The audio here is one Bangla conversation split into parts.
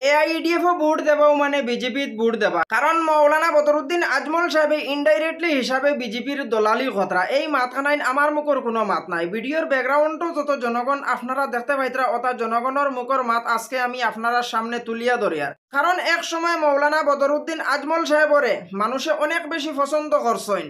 এআইইউডিএফও ভোট দেবাও মানে বিজেপিত ভোট দেবা, কারণ মৌলানা বদরুদ্দিন আজমল সাহেবে ইনডাইরেক্টলি হিসাবে বিজেপির দলালি খতরা। এই মাতখানাইন আমার মুখর কোনো মাত নাই। ভিডিওর ব্যাকগ্রাউন্ডও যত জনগণ আপনারা দেখতে পাইতরা অতা জনগণের মুখর মাত আজকে আমি আপনারা সামনে তুলিয়া ধরিয়ার। কারণ এক সময় মৌলানা বদরুদ্দিন আজমল সাহেবরে মানুষে অনেক বেশি পছন্দ করছেন।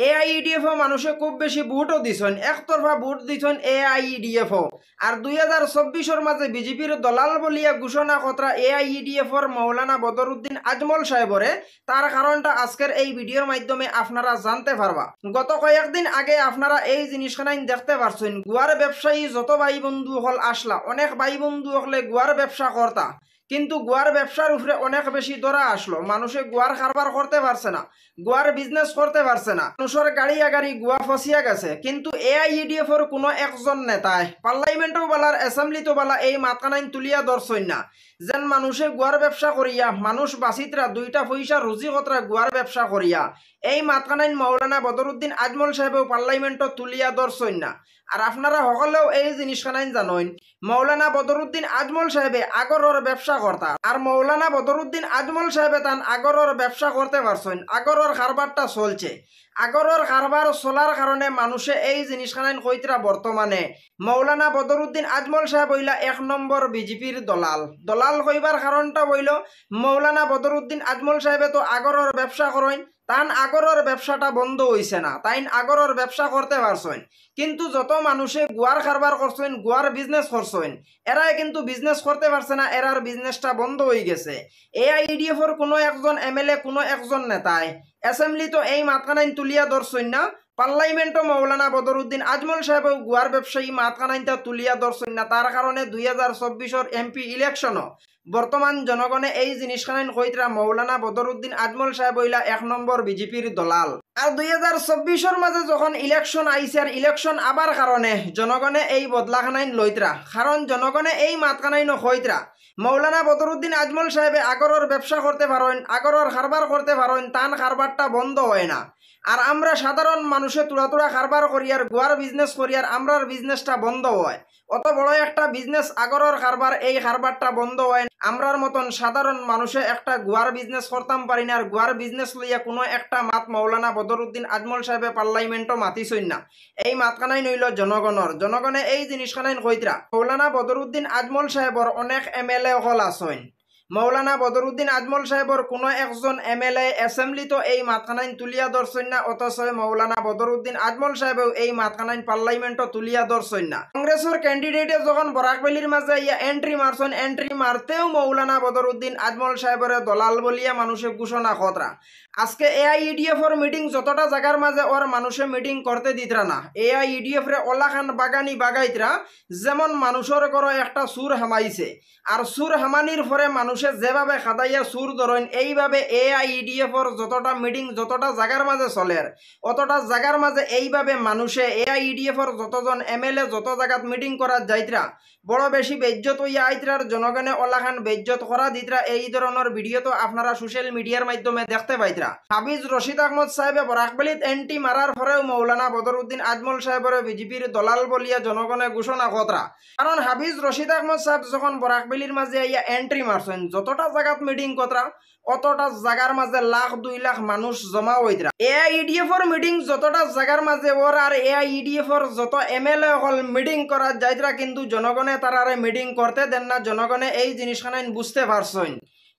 এআইইউডিএফও মানুষে খুব বেশি ভোটও দিছেন, একতরফা ভোট দিছেন এআইইউডিএফও। আর 2024 মাঝে বিজেপির দলাল বলিয়া ঘোষণা খতরা এআইইউডিএফর মৌলানা বদরুদ্দিন আজমল সাহেবরে। তার কারণটা আজকের এই ভিডিওর মাধ্যমে আপনারা জানতে পারবা। গত কয়েকদিন আগে আপনারা এই জিনিসখানাই দেখতে পারছেন, গুয়ার ব্যবসায়ী যত ভাই বন্ধু হল আসলা, অনেক ভাই বন্ধু হলে গুয়ার ব্যবসা করতা, কিন্তু গুয়ার ব্যবসার উপরে অনেক বেশি ধরা আসলো। মানুষে গুয়ার কারবার করতে পারছে না, গুয়ার বিজনেস করতে পারছে না, মানুষের গাড়ি আগাড়ি গুয়া ফসিয়া গেছে। কিন্তু এআইইউডিএফর কোনো একজন নেতায় পার্লামেন্টও বালার অ্যাসেম্বলিতেও বালা এই মাতকানাইন তুলিয়া ধরছই না, যেন মানুষে গুয়ার ব্যবসা করিয়া মানুষ বাসিতরা দুইটা পয়সা রুজি কতরা গুয়ার ব্যবসা করিয়া। এই মাতকানাইন মৌলানা বদরুদ্দিন আজমল সাহেবেও পার্লামেন্টও তুলিয়া ধরছই না। আর আপনারা সকলেও এই জিনিসখানাইন জানেন, মৌলানা বদরুদ্দিন আজমল সাহেবে আগরের ব্যবসা করতা। আর মৌলানা বদরুদ্দিন আজমল সাহেবে তান আগরের ব্যবসা করতে পারছেন, আগরের কারবারটা চলছে। আগরের কারবার চলার কারণে মানুষে এই জিনিসখানাইন কইতরা বর্তমানে মৌলানা বদরুদ্দিন আজমল সাহেব হইলা 1 নম্বর বিজেপির দলাল। দলাল হইবার কারণটা হইল মৌলানা বদরুদ্দিন আজমল সাহেবে তো আগরের ব্যবসা করেন, তান আগরের ব্যবসাটা বন্ধ হইছে না, তাইন আগরের ব্যবসা করতে পারছেন। কিন্তু যত মানুষে গুয়ার কারবার করছেন, গুয়ার বিজনেস করছেন, এরাই কিন্তু বিজনেস করতে পারছে না, এরার বিজনেসটা বন্ধ হয়ে গেছে। এআইইউডিএফর কোনো একজন এমএলএ, কোনো একজন নেতায় অ্যাসেম্বলি তো এই মাতকানাইন তুলিয়া ধরছেন না, পার্লামেন্টও মৌলানা বদরুদ্দিন আজমল সাহেবও গুয়ার ব্যবসায়ী মাতকানাইনটা তুলিয়া ধরছেন না। তার কারণে 2024 এমপি ইলেকশনও বর্তমান জনগণে এই জিনিসখানাইন কইতরা মৌলানা বদরুদ্দিন আজমল সাহেব হইলা 1 নম্বর বিজেপির দলাল। আর 2024 মাঝে যখন ইলেকশন আইছে, আর ইলেকশন আবার কারণে জনগণে এই বদলাখানাইন লইতরা, কারণ জনগণে এই মাতখানাইনও কইতরা মৌলানা বদরুদ্দিন আজমল সাহেবে আগরের ব্যবসা করতে পারেন, আগরের কারবার করতে পারেন, তান কারবারটা বন্ধ হয় না। আর আমরা সাধারণ মানুষে তুড়া তুড়া কারবার করিয়ার গুয়ার বিজনেস করিয়ার আমরার বিজনেসটা বন্ধ হয়। অত বড় একটা বিজনেস আগরের কারবার, এই কারবারটা বন্ধ হয়। আমরার মতন সাধারণ মানুষে একটা গুয়ার বিজনেস করতাম পারি না। আর গুয়ার বিজনেস লইয়া কোনো একটা মাত মৌলানা বদরুদ্দিন আজমল সাহেবে পার্লামেন্টও মাতিছই না। এই মাতখানাই নইল জনগণর। জনগণে এই জিনিসখানাইন কইতরা মৌলানা বদরুদ্দিন আজমল সাহেবর অনেক এমএলএ হল আসেন, মৌলানা বদরুদ্দিন আজমল সাহেবর কোনো একজন এমএলএ অ্যাসেম্বলি তো এই মাতখানাইন তুলিয়া ধরছেন না, অথচ মৌলানা বদরুদ্দিন আজমল সাহেবেও এই মাতখানাইন পার্লামেন্টও তুলিয়া ধরছেন না। কংগ্রেসের ক্যান্ডিডেটে যখন বরাকবেলির মাঝে ইয়া এন্ট্রি মারছেন, এন্ট্রি মারতেও মৌলানা বদরুদ্দিন আজমল সাহেবরে দলাল বলিয়া মানুষে ঘোষণা খতরা। আজকে এআইইউডিএফর মিটিং যতটা জায়গার মাঝে ওর মানুষে মিটিং করতে দিতরা না, এআইইউডিএফ রে ওলাখান বাগানি বাগাইতরা। যেমন মানুষের ঘরে একটা সুর হামাইছে, আর সুর হামানির পরে মানুষে যেভাবে খাদাইয়া সুর ধরেন, এইভাবে এআইইউডিএফর যতটা মিটিং যতটা জায়গার মাঝে চলের, অতটা জায়গার মাঝে এইভাবে মানুষে এআইইউডিএফর যতজন এমএলএ যত জায়গাত মিটিং করার যাইতরা বড় বেশি বেজ্জত হইয়া আইতরার, জনগণে ওলাখান বেজ্জত করা দিতরা। এই ধরনের ভিডিও তো আপনারা সোশ্যাল মিডিয়ার মাধ্যমে দেখতে পাইতরা। হাফিজ রশিদ আহমদ সাহেবে বরাকবেলিত এন্টি মারার পরেও মৌলানা বদরুদ্দিন আজমল সাহেবের বিজেপির দলাল বলিয়া জনগণে ঘোষণা খতরা। কারণ হাফিজ রশিদ আহমদ সাহেব যখন বরাকবেলির মাঝে ইয়া এন্ট্রি মারছেন, যতটা জায়গাত মিটিং কতরা অতটা জায়গার মাঝে 1,00,000-2 লাখ মানুষ জমা হইতরা। এআইইউডিএফর মিটিং যতটা জায়গার মাঝে ওর, আর এআইইউডিএফর যত এমএলএ হল মিটিং করার যাইতরা, কিন্তু জনগণে তারারে মিটিং করতে দেন না। জনগণে এই জিনিসখানাইন বুঝতে পারছেন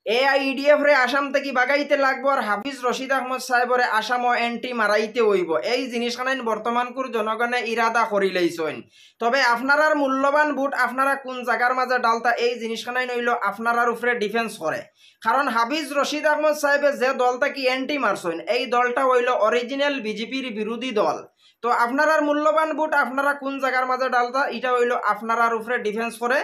এআইইউডিএফ রে আসাম থেকে বাগাইতে লাগবো, আর হাফিজ রশিদ আহমদ সাহেবরে আসামও এন্ট্রি মারাইতে হইব। এই জিনিসখানাইন বর্তমানকুর জনগণে ইরাদা করি লইছেন। তবে আপনারার মূল্যবান ভোট আপনারা কোন জায়গার মাঝে ডালতা, এই জিনিসখানাইন হইল আপনারার উপরে ডিফেন্স করে। কারণ হাফিজ রশিদ আহমদ সাহেবে যে দলটা কি এন্ট্রি মারছেন, এই দলটা হইল অরিজিনাল বিজেপির বিরোধী দল। তো আপনারার মূল্যবান ভোট আপনারা কোন জায়গার মাঝে ডালতা, এটা হইল আপনারার উপরে ডিফেন্স করে।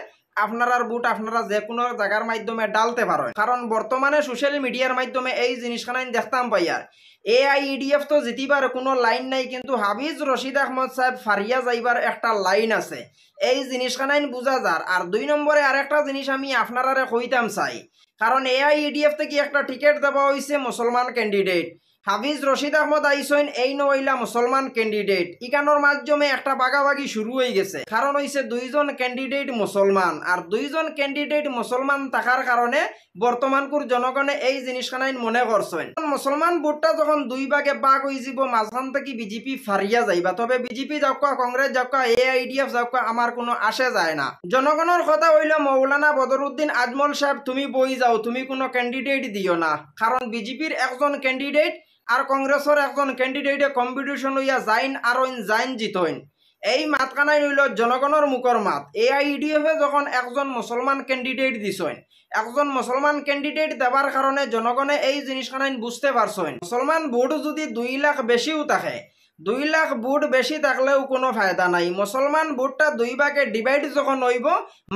আপনার বুট আপনারা যে কোনো জায়গার মাধ্যমে ডালতে পারেন। কারণ বর্তমানে সোশ্যাল মিডিয়ার মাধ্যমে এই জিনিসখানাই দেখতাম পাই। আর এআইইউডিএফ তো জিতিবার কোনো লাইন নাই, কিন্তু হাফিজ রশিদ আহমদ সাহেব ফারিয়া যাইবার একটা লাইন আছে, এই জিনিসখানাই বুঝা যার। আর 2 নম্বরে আরেকটা জিনিস আমি আপনারা কইতাম চাই, কারণ এআইইউডিএফ থেকে একটা টিকিট দেওয়া হয়েছে মুসলমান ক্যান্ডিডেট। হাফিজ রশিদ আহমদ আইসইন এই নইলা মুসলমান ক্যান্ডিডেট ইকানোর মাধ্যমে একটা বাগাবাগি শুরু হয়ে গেছে। কারণ হইছে দুইজন ক্যান্ডিডেট মুসলমান, আর দুইজন ক্যান্ডিডেট মুসলমান থাকার কারণে বর্তমানকুর জনগণে এই জিনিসখানাই মনে করছেন মুসলমান ভোটটা যখন দুই ভাগে ভাগ হয়ে যাব মাঝখান থেকে বিজেপি ফারিয়া যাইবা। তবে বিজেপি যাওকা, কংগ্রেস যাওকা, AIDF যাওকা আমার কোনো আসে যায় না। জনগণের কথা হইল মৌলানা বদরুদ্দিন আজমল সাহেব তুমি বই যাও, তুমি কোনো ক্যান্ডিডেট দিও না। কারণ বিজেপির একজন ক্যান্ডিডেট আর কংগ্রেসের একজন ক্যান্ডিডেটে কম্পিটিশন হইয়া যাইন আর যাইন জিতইন। এই মাতখানাই হইল জনগণের মুখর মাত। AIDF যখন একজন মুসলমান ক্যান্ডিডেট দিছেন, একজন মুসলমান ক্যান্ডিডেট দেবার কারণে জনগণে এই জিনিসখানাই বুঝতে পারছেন মুসলমান ভোট যদি 2 লাখ বেশিও থাকে, 2 লাখ ভোট বেশি থাকলেও কোনো ফায়দা নাই। মুসলমান ভোটটা দুই ভাগে ডিভাইড যখন হইব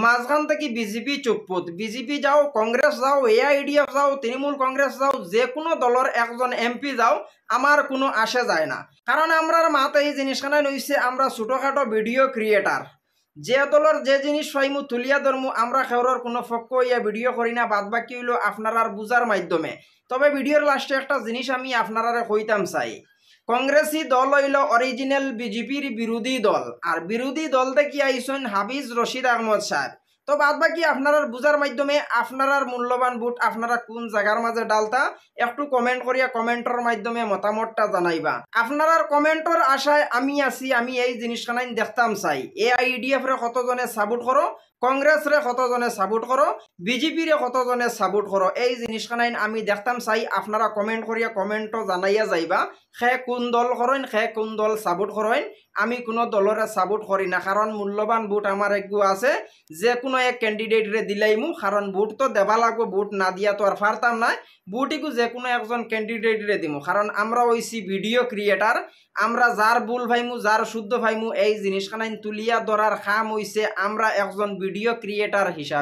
মাঝখান থেকে বিজেপি চুপপুত, বিজেপি যাও, কংগ্রেস যাও, AIDF যাও, তৃণমূল কংগ্রেস যাও, যে কোনো দলের একজন MP যাও, আমার কোনো আসে যায় না। কারণ আমরার মাতে এই জিনিসখানাই হইছে আমরা ছোটখাটো ভিডিও ক্রিয়েটার, যে দলের যে জিনিস পাইমু তুলিয়া ধরমু, আমরা খেউরের কোনো পক্ষ ইয়া ভিডিও করি না। বাদ বাকি হইল আপনার বুঝার মাধ্যমে। তবে ভিডিওর লাস্টে একটা জিনিস আমি আপনারা কইতাম চাই, কংগ্রেসি দল হইল অরিজিনাল বিজেপির বিরোধী দল, আর বিরোধী দল থেকে আইসেন হাফিজ রশিদ আহমদ সাহেব। তো বাদ বাকি আপনারা বুঝার মাধ্যমে আপনার মূল্যবান ভোট আপনারা কোন জায়গার মাঝে ডালতা একটু কমেন্ট করিয়া কমেন্টর মাধ্যমে মতামতটা জানাইবা। আপনার কমেন্টর আশায় আমি আছি, আমি এই জিনিসখানাই দেখতাম চাই। AIDF রে কতজনে সাপোর্ট করো, কংগ্রেস রে কতজনে সাপোর্ট করো, বিজেপি রে কতজনে সাপোর্ট করো, এই জিনিসখানাই আমি দেখতাম চাই। আপনারা কমেন্ট করিয়া কমেন্টও জানাইয়া যাইবা সে কোন দল করেন, সে কোন দল সাপোর্ট করেন। আমি কোনো দলরে সাপোর্ট করি না, কারণ মূল্যবান ভোট আমার একগু আছে, যে কোনো এক ক্যান্ডিডেটরে দিলাইমু। কারণ ভোট তো দেবা লাগবো, ভোট না দিয়া তো আর পারতাম না। ভোটিকু যে কোনো একজন ক্যান্ডিডেটরে দিমু, কারণ আমরা হইছি ভিডিও ক্রিয়েটার। আমরা যার ভুল ভাইমু, যার শুদ্ধ ভাইমু, এই জিনিসখানাই তুলিয়া ধরার কাম হইছে আমরা একজন ভিডিও ক্রিয়েটার হিসাবে।